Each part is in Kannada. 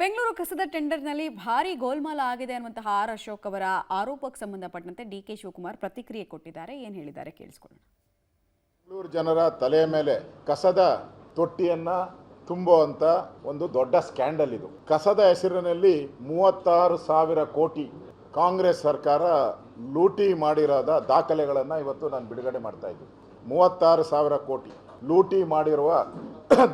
ಬೆಂಗಳೂರು ಕಸದ ಟೆಂಡರ್ನಲ್ಲಿ ಭಾರಿ ಗೋಲ್ಮಾಲ ಆಗಿದೆ ಅನ್ನುವಂತಹ ಆರ್ ಅಶೋಕ್ ಅವರ ಆರೋಪಕ್ಕೆ ಸಂಬಂಧಪಟ್ಟಂತೆ ಡಿಕೆ ಶಿವಕುಮಾರ್ ಪ್ರತಿಕ್ರಿಯೆ ಕೊಟ್ಟಿದ್ದಾರೆ. ಏನು ಹೇಳಿದ್ದಾರೆ ಕೇಳಿಸ್ಕೊಳ್ಳೋಣ. ಬೆಂಗಳೂರು ಜನರ ತಲೆ ಮೇಲೆ ಕಸದ ತೊಟ್ಟಿಯನ್ನ ತುಂಬುವಂತ ಒಂದು ದೊಡ್ಡ ಸ್ಕ್ಯಾಂಡಲ್ ಇದು. ಕಸದ ಹೆಸರಿನಲ್ಲಿ 36,000 ಕೋಟಿ ಕಾಂಗ್ರೆಸ್ ಸರ್ಕಾರ ಲೂಟಿ ಮಾಡಿರೋದ ದಾಖಲೆಗಳನ್ನು ಇವತ್ತು ನಾನು ಬಿಡುಗಡೆ ಮಾಡ್ತಾ ಇದ್ದೀನಿ. 36,000 ಕೋಟಿ ಲೂಟಿ ಮಾಡಿರುವ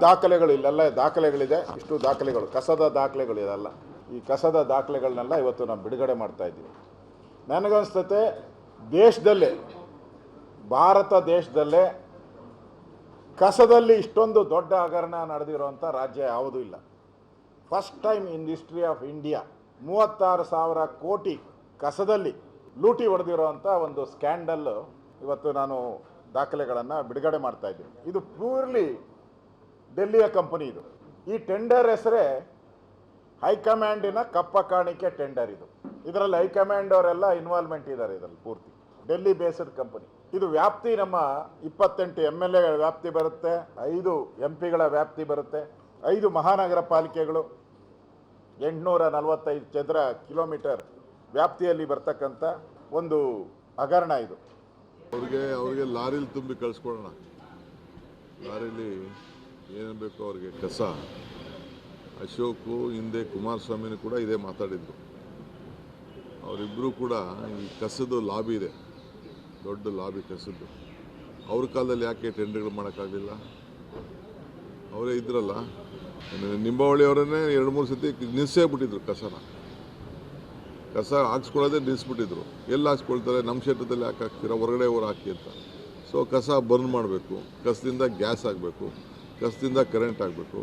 ದಾಖಲೆಗಳು ಇಲ್ಲೆಲ್ಲ ದಾಖಲೆಗಳಿದೆ. ಇಷ್ಟು ದಾಖಲೆಗಳು ಕಸದ ದಾಖಲೆಗಳು ಇದಲ್ಲ. ಈ ಕಸದ ದಾಖಲೆಗಳನ್ನೆಲ್ಲ ಇವತ್ತು ನಾನು ಬಿಡುಗಡೆ ಮಾಡ್ತಾ ಇದ್ದೀನಿ. ನನಗನ್ನಿಸ್ತತೆ ದೇಶದಲ್ಲೇ, ಭಾರತ ದೇಶದಲ್ಲೇ ಕಸದಲ್ಲಿ ಇಷ್ಟೊಂದು ದೊಡ್ಡ ಹಗರಣ ನಡೆದಿರುವಂಥ ರಾಜ್ಯ ಯಾವುದೂ ಇಲ್ಲ. First time in history of India 36,000 ಕೋಟಿ ಕಸದಲ್ಲಿ ಲೂಟಿ ಹೊಡೆದಿರೋವಂಥ ಒಂದು ಸ್ಕ್ಯಾಂಡಲ್ ಇವತ್ತು ನಾನು ದಾಖಲೆಗಳನ್ನು ಬಿಡುಗಡೆ ಮಾಡ್ತಾ ಇದ್ದೀನಿ. ಇದು ಪ್ಯೂರ್ಲಿ ಡೆಲ್ಲಿಯ ಕಂಪನಿ. ಇದು ಈ ಟೆಂಡರ್ ಹೆಸರೇ ಹೈಕಮಾಂಡಿನ ಕಪ್ಪ ಕಾಣಿಕೆ ಟೆಂಡರ್. ಇದರಲ್ಲಿ ಹೈಕಮಾಂಡ್ ಅವರೆಲ್ಲ ಇನ್ವಾಲ್ವ್ಮೆಂಟ್ ಇದ್ದಾರೆ. ಇದರಲ್ಲಿ ಪೂರ್ತಿ ಡೆಲ್ಲಿ ಬೇಸ್ಡ್ ಕಂಪನಿ. ಇದು ವ್ಯಾಪ್ತಿ ನಮ್ಮ 28 MLA ವ್ಯಾಪ್ತಿ ಬರುತ್ತೆ, 5 MP ವ್ಯಾಪ್ತಿ ಬರುತ್ತೆ, 5 ಮಹಾನಗರ ಪಾಲಿಕೆಗಳು, 845 ಚದರ ಕಿಲೋಮೀಟರ್ ವ್ಯಾಪ್ತಿಯಲ್ಲಿ ಬರ್ತಕ್ಕಂಥ ಒಂದು ಹಗರಣ ಇದು. ಅವ್ರಿಗೆ ಲಾರಿಲಿ ತುಂಬಿ ಕಳಿಸ್ಕೊಡೋಣ. ಲಾರಿಲಿ ಏನು ಬೇಕೋ ಅವ್ರಿಗೆ ಕಸ. ಅಶೋಕು ಹಿಂದೆ ಕುಮಾರಸ್ವಾಮಿನೂ ಕೂಡ ಇದೇ ಮಾತಾಡಿದ್ರು. ಅವರಿಬ್ಬರು ಕೂಡ ಈ ಕಸದ ಲಾಬಿ ಇದೆ, ದೊಡ್ಡ ಲಾಬಿ ಕಸದ್ದು. ಅವ್ರ ಕಾಲದಲ್ಲಿ ಯಾಕೆ ಟೆಂಡರ್ಗಳು ಮಾಡೋಕ್ಕಾಗಲಿಲ್ಲ? ಅವರೇ ಇದ್ರಲ್ಲ, ನಿಂಬಾವಳಿ ಅವರನ್ನೇ 2-3 ಸತಿ ನಿಲ್ಲಿಸೇ ಬಿಟ್ಟಿದ್ರು. ಕಸ ಹಾಕ್ಸ್ಕೊಳ್ಳೋದೇ ನಿಲ್ಲಿಸ್ಬಿಟ್ಟಿದ್ರು. ಎಲ್ಲಿ ಹಾಕ್ಸ್ಕೊಳ್ತಾರೆ? ನಮ್ಮ ಕ್ಷೇತ್ರದಲ್ಲಿ ಯಾಕೆ ಹಾಕ್ತೀರಾ, ಹೊರಗಡೆ ಅವ್ರು ಹಾಕಿ ಅಂತ. ಸೊ ಕಸ ಬರ್ನ್ ಮಾಡಬೇಕು, ಕಸದಿಂದ ಗ್ಯಾಸ್ ಆಗಬೇಕು, ಕಸದಿಂದ ಕರೆಂಟ್ ಆಗಬೇಕು.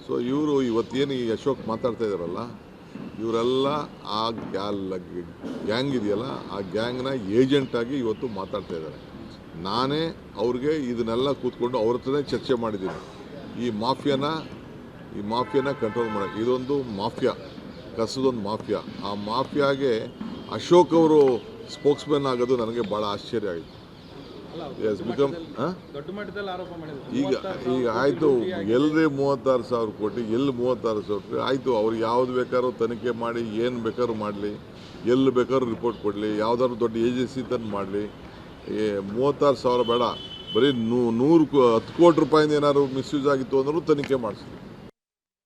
ಸೊ ಇವರು ಇವತ್ತೇನು ಈ ಅಶೋಕ್ ಮಾತಾಡ್ತಾ ಇದ್ದಾರಲ್ಲ, ಇವರೆಲ್ಲ ಆ ಗ್ಯಾಂಗ್ ಇದೆಯಲ್ಲ, ಆ ಗ್ಯಾಂಗ್ನ ಏಜೆಂಟಾಗಿ ಇವತ್ತು ಮಾತಾಡ್ತಾ ಇದ್ದಾರೆ. ನಾನೇ ಅವ್ರಿಗೆ ಇದನ್ನೆಲ್ಲ ಕೂತ್ಕೊಂಡು ಅವ್ರ ಹತ್ರನೇ ಚರ್ಚೆ ಮಾಡಿದ್ದೀನಿ. ಈ ಮಾಫಿಯಾನ ಕಂಟ್ರೋಲ್ ಮಾಡೋಕ್ಕೆ. ಇದೊಂದು ಮಾಫಿಯಾ, ಕಸದೊಂದು ಮಾಫಿಯಾ. ಆ ಮಾಫಿಯಾಗೆ ಅಶೋಕ್ ಅವರು ಸ್ಪೋಕ್ಸ್ಮನ್ ಆಗೋದು ನನಗೆ ಭಾಳ ಆಶ್ಚರ್ಯ ಆಯಿತು. ಈಗ ಆಯಿತು, ಎಲ್ಲರೇ 36,000 ಕೋಟಿ, ಎಲ್ಲಿ 36,000 ಕೋಟಿ ಆಯಿತು. ಅವ್ರು ಯಾವ್ದು ಬೇಕಾದ್ರೂ ತನಿಖೆ ಮಾಡಿ, ಏನು ಬೇಕಾದ್ರೂ ಮಾಡಲಿ, ಎಲ್ಲಿ ಬೇಕಾದ್ರೂ ರಿಪೋರ್ಟ್ ಕೊಡಲಿ, ಯಾವುದಾದ್ರು ದೊಡ್ಡ ಏಜೆನ್ಸಿ ತಂದು ಮಾಡಲಿ. 36,000 ಬೇಡ, ಬರೀ 10 ಕೋಟಿ ರೂಪಾಯಿಂದ ಏನಾದ್ರು ಮಿಸ್ಯೂಸ್ ಆಗಿತ್ತು ಅಂದರೂ ತನಿಖೆ ಮಾಡಿಸ್ಲಿ.